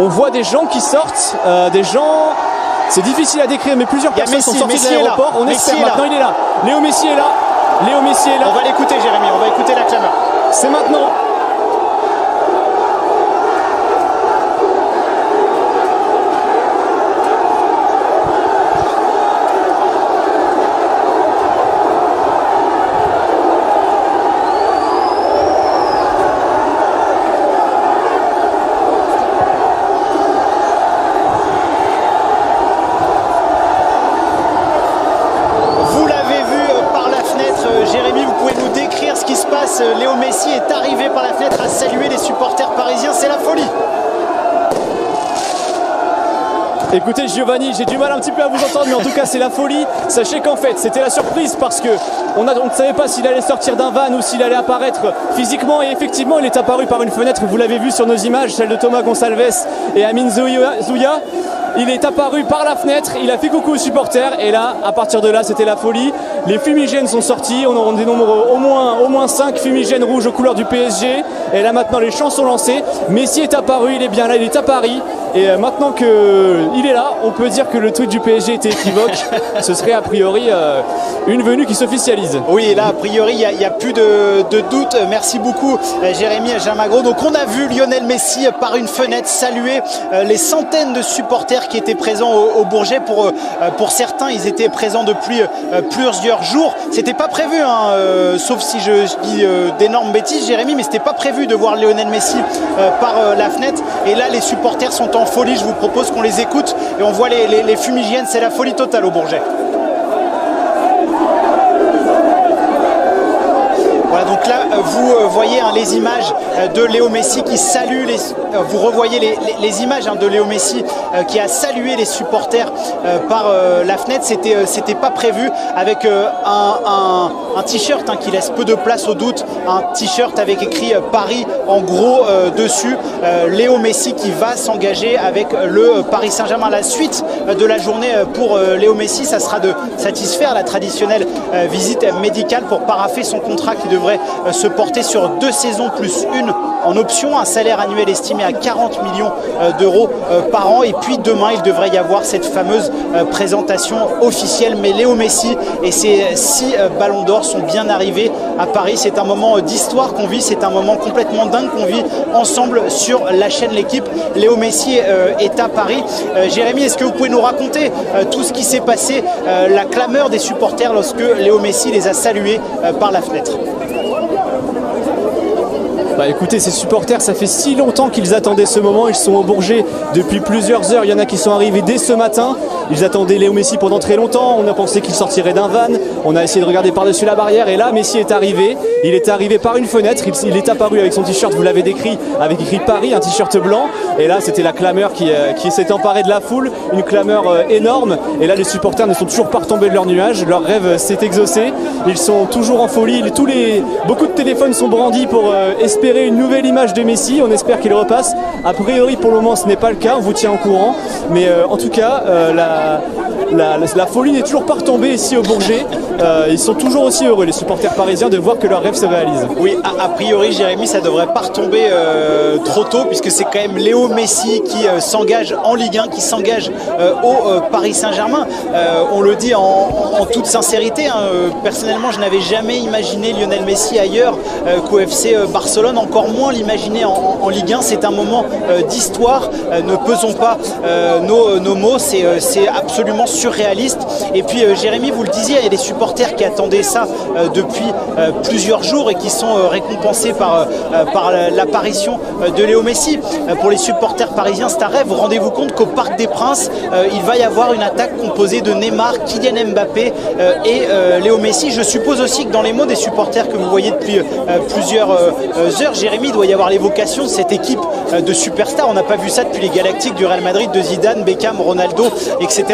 On voit des gens qui sortent, des gens... C'est difficile à décrire, mais plusieurs personnes sont sorties de l'aéroport. On espère maintenant, il est là. Léo Messi est là. Léo Messi est là. On va l'écouter, Jérémy, on va écouter la clameur. C'est maintenant. Jérémy, vous pouvez nous décrire ce qui se passe. Léo Messi est arrivé par la fenêtre à saluer les supporters parisiens, c'est la folie. Écoutez Giovanni, j'ai du mal un petit peu à vous entendre, mais en tout cas c'est la folie. Sachez qu'en fait c'était la surprise parce que on ne savait pas s'il allait sortir d'un van ou s'il allait apparaître physiquement, et effectivement il est apparu par une fenêtre, vous l'avez vu sur nos images, celle de Thomas Gonçalves et Amine Zouya. Il est apparu par la fenêtre, il a fait coucou aux supporters et là, à partir de là, c'était la folie. Les fumigènes sont sortis, on dénombre au moins 5 fumigènes rouges aux couleurs du PSG. Et là maintenant, les chants sont lancés. Messi est apparu, il est bien là, il est à Paris. Et maintenant qu'il est là, on peut dire que le tweet du PSG était équivoque. Ce serait a priori une venue qui s'officialise. Oui, et là, a priori, il n'y a plus de doute. Merci beaucoup, Jérémy Jamagro. Donc, on a vu Lionel Messi par une fenêtre saluer les centaines de supporters qui étaient présents au Bourget. Pour certains, ils étaient présents depuis plusieurs jours. C'était pas prévu, hein, sauf si je dis d'énormes bêtises, Jérémy, mais c'était pas prévu de voir Lionel Messi par la fenêtre. Et là, les supporters sont en folie. Je vous propose qu'on les écoute et on voit les fumigènes. C'est la folie totale au Bourget. Voilà, donc là, vous voyez les images de Léo Messi qui salue vous revoyez les images de Léo Messi qui a salué les supporters par la fenêtre. C'était pas prévu, avec un t-shirt qui laisse peu de place au doute, un t-shirt avec écrit Paris en gros dessus. Léo Messi qui va s'engager avec le Paris Saint-Germain. La suite de la journée pour Léo Messi, ça sera de satisfaire la traditionnelle visite médicale pour paraffer son contrat qui devrait se porter sur 2 saisons plus une en option, un salaire annuel estimé à 40 millions d'euros par an. Et puis demain, il devrait y avoir cette fameuse présentation officielle. Mais Léo Messi et ses 6 ballons d'or sont bien arrivés à Paris. C'est un moment d'histoire qu'on vit, c'est un moment complètement dingue qu'on vit ensemble sur la chaîne L'Équipe. Léo Messi est à Paris. Jérémy, est-ce que vous pouvez nous raconter tout ce qui s'est passé, la clameur des supporters lorsque Léo Messi les a salués par la fenêtre? Bah écoutez, ces supporters, ça fait si longtemps qu'ils attendaient ce moment. Ils sont au Bourget depuis plusieurs heures. Il y en a qui sont arrivés dès ce matin. Ils attendaient Léo Messi pendant très longtemps. On a pensé qu'il sortirait d'un van. On a essayé de regarder par-dessus la barrière. Et là, Messi est arrivé. Il est arrivé par une fenêtre. Il est apparu avec son t-shirt, vous l'avez décrit, avec écrit Paris, un t-shirt blanc. Et là, c'était la clameur qui s'est emparée de la foule. Une clameur énorme. Et là, les supporters ne sont toujours pas retombés de leur nuage. Leur rêve s'est exaucé. Ils sont toujours en folie. Beaucoup de téléphones sont brandis pour espérer une nouvelle image de Messi. On espère qu'il repasse. A priori, pour le moment, ce n'est pas le cas. On vous tient au courant. Mais en tout cas, la folie n'est toujours pas retombée ici au Bourget. Ils sont toujours aussi heureux, les supporters parisiens, de voir que leur rêve se réalise. Oui, a priori, Jérémy, ça ne devrait pas retomber trop tôt, puisque c'est quand même Léo Messi qui s'engage en Ligue 1, qui s'engage au Paris Saint-Germain. On le dit en toute sincérité. Personnellement, je n'avais jamais imaginé Lionel Messi ailleurs qu'au FC Barcelone, encore moins l'imaginer en Ligue 1. C'est un moment d'histoire. Ne pesons pas nos mots, c'est absolument surréaliste. Et puis Jérémy, vous le disiez, il y a des supporters qui attendaient ça depuis plusieurs jours et qui sont récompensés par l'apparition de Léo Messi. Pour les supporters parisiens, c'est un rêve. Rendez-vous compte qu'au Parc des Princes, il va y avoir une attaque composée de Neymar, Kylian Mbappé et Léo Messi. Je suppose aussi que dans les mots des supporters que vous voyez depuis plusieurs heures, Jérémy, il doit y avoir l'évocation de cette équipe de superstars. On n'a pas vu ça depuis les Galactiques du Real Madrid, de Zidane, Beckham, Ronaldo, etc.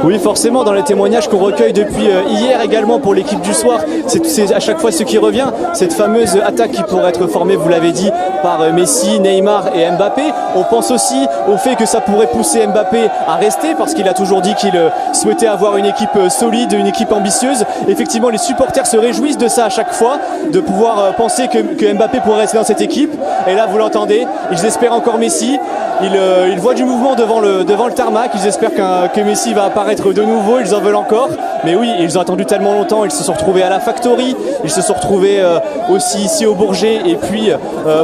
Oui, forcément, dans les témoignages qu'on recueille depuis hier également pour l'équipe du soir, c'est à chaque fois ce qui revient, cette fameuse attaque qui pourrait être formée, vous l'avez dit, par Messi, Neymar et Mbappé. On pense aussi au fait que ça pourrait pousser Mbappé à rester parce qu'il a toujours dit qu'il souhaitait avoir une équipe solide, une équipe ambitieuse. Effectivement, les supporters se réjouissent de ça à chaque fois, de pouvoir penser que Mbappé pourrait rester dans cette équipe. Et là, vous l'entendez, ils espèrent encore Messi. Ils voient du mouvement devant le tarmac. Ils espèrent que Messi va apparaître de nouveau. Ils en veulent encore. Mais oui, ils ont attendu tellement longtemps. Ils se sont retrouvés à la Factory. Ils se sont retrouvés aussi ici au Bourget et puis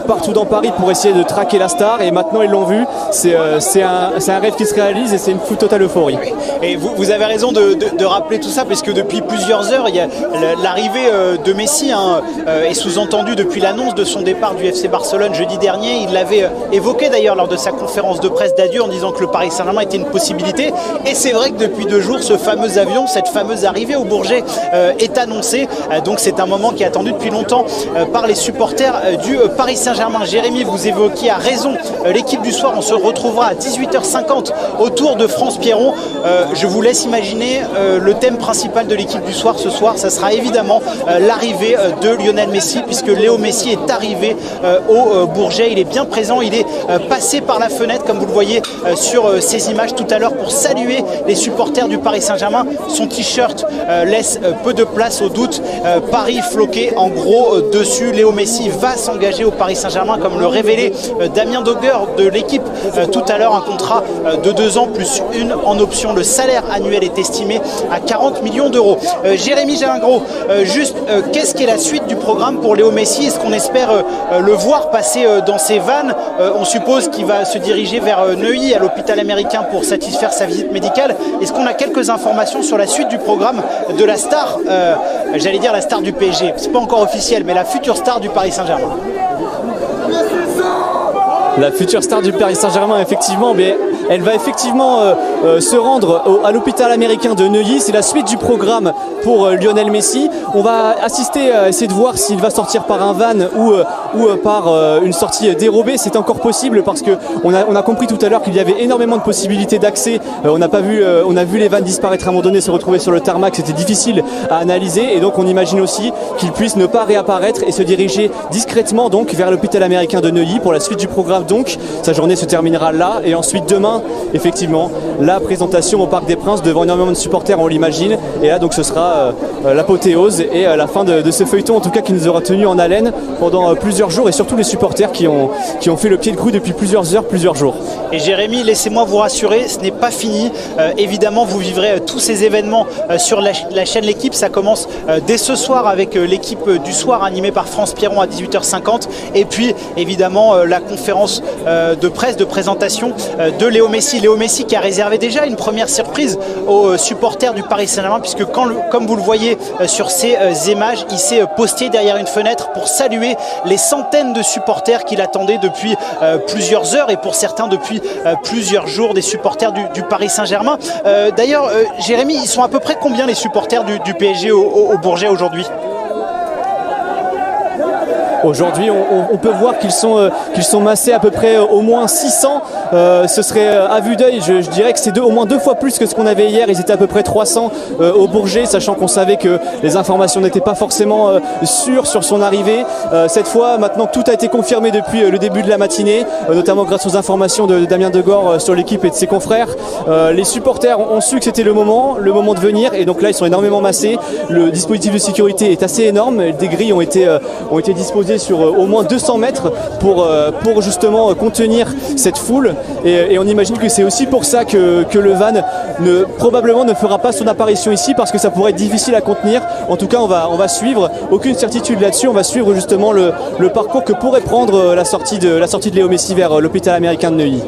partout dans Paris pour essayer de traquer la star. Et maintenant, ils l'ont vu. C'est un rêve qui se réalise et c'est une totale euphorie. Et vous avez raison de rappeler tout ça, parce que depuis plusieurs heures, il y a l'arrivée de Messi est sous-entendue depuis l'annonce de son départ du FC Barcelone jeudi dernier. Il l'avait évoqué d'ailleurs lors de sa conférence de presse d'adieu en disant que le Paris Saint-Germain était une possibilité. Et c'est vrai que depuis 2 jours, ce fameux avion, cette fameuse arrivée au Bourget est annoncée. Donc c'est un moment qui est attendu depuis longtemps par les supporters du Paris Saint-Germain. Jérémy, vous évoquiez à raison l'équipe du soir. On se retrouvera à 18h50 autour de France Pierron. Je vous laisse imaginer le thème principal de l'équipe du soir ce soir. Ça sera évidemment l'arrivée de Lionel Messi, puisque Léo Messi est arrivé au Bourget. Il est bien présent, il est passé par la fenêtre, comme vous le voyez sur ces images tout à l'heure, pour saluer les supporters du Paris Saint-Germain. Son t-shirt laisse peu de place au doute. Paris floqué en gros dessus. Léo Messi va s'engager au Paris Saint-Germain, comme le révélait Damien Dogger de l'équipe tout à l'heure. Un contrat de 2 ans plus une en option. Le salaire annuel est estimé à 40 millions d'euros. Jérémy Gingras, juste qu'est-ce qu'est la suite du programme pour Léo Messi? Est-ce qu'on espère le voir passer dans ses vannes? On suppose qu'il va se diriger vers Neuilly, à l'hôpital américain, pour satisfaire sa visite médicale. Est-ce qu'on a quelques informations sur la suite du programme de la star, j'allais dire la star du PSG, c'est pas encore officiel, mais la future star du Paris Saint-Germain? La future star du Paris Saint-Germain, effectivement, mais elle va effectivement se rendre à l'hôpital américain de Neuilly. C'est la suite du programme pour Lionel Messi. On va assister à essayer de voir s'il va sortir par un van ou par une sortie dérobée. C'est encore possible parce qu'on a compris tout à l'heure qu'il y avait énormément de possibilités d'accès. On a vu les vannes disparaître à un moment donné, se retrouver sur le tarmac. C'était difficile à analyser et donc on imagine aussi qu'il puisse ne pas réapparaître et se diriger discrètement donc vers l'hôpital américain de Neuilly pour la suite du programme. Donc sa journée se terminera là et ensuite demain, effectivement, la présentation au Parc des Princes devant énormément de supporters, on l'imagine. Et là donc ce sera l'apothéose et la fin de ce feuilleton, en tout cas qui nous aura tenu en haleine pendant plusieurs jours, et surtout les supporters qui ont fait le pied de grue depuis plusieurs heures, plusieurs jours. Et Jérémy, laissez-moi vous rassurer, ce n'est pas fini. Évidemment, vous vivrez tous ces événements sur la chaîne L'Équipe. Ça commence dès ce soir avec l'équipe du soir animée par France Pierron à 18h50. Et puis évidemment la conférence de presse, de présentation de Léo Messi. Léo Messi qui a réservé déjà une première surprise aux supporters du Paris Saint-Germain, puisque comme vous le voyez sur ces images, il s'est posté derrière une fenêtre pour saluer les centaines de supporters qui l'attendaient depuis plusieurs heures et pour certains depuis plusieurs jours, des supporters du Paris Saint-Germain. D'ailleurs, Jérémy, ils sont à peu près combien les supporters du PSG au Bourget aujourd'hui? Aujourd'hui, on peut voir qu'ils sont massés à peu près au moins 600. Ce serait à vue d'œil, je dirais que c'est au moins 2 fois plus que ce qu'on avait hier. Ils étaient à peu près 300 au Bourget, sachant qu'on savait que les informations n'étaient pas forcément sûres sur son arrivée. Cette fois, maintenant, tout a été confirmé depuis le début de la matinée, notamment grâce aux informations de Damien Degor sur l'équipe et de ses confrères. Les supporters ont su que c'était le moment de venir, et donc là, ils sont énormément massés. Le dispositif de sécurité est assez énorme. Des grilles ont été disposées sur au moins 200 mètres pour justement contenir cette foule, et on imagine que c'est aussi pour ça que le van probablement ne fera pas son apparition ici, parce que ça pourrait être difficile à contenir. En tout cas, on va suivre, aucune certitude là-dessus, on va suivre justement le parcours que pourrait prendre la sortie de Léo Messi vers l'hôpital américain de Neuilly.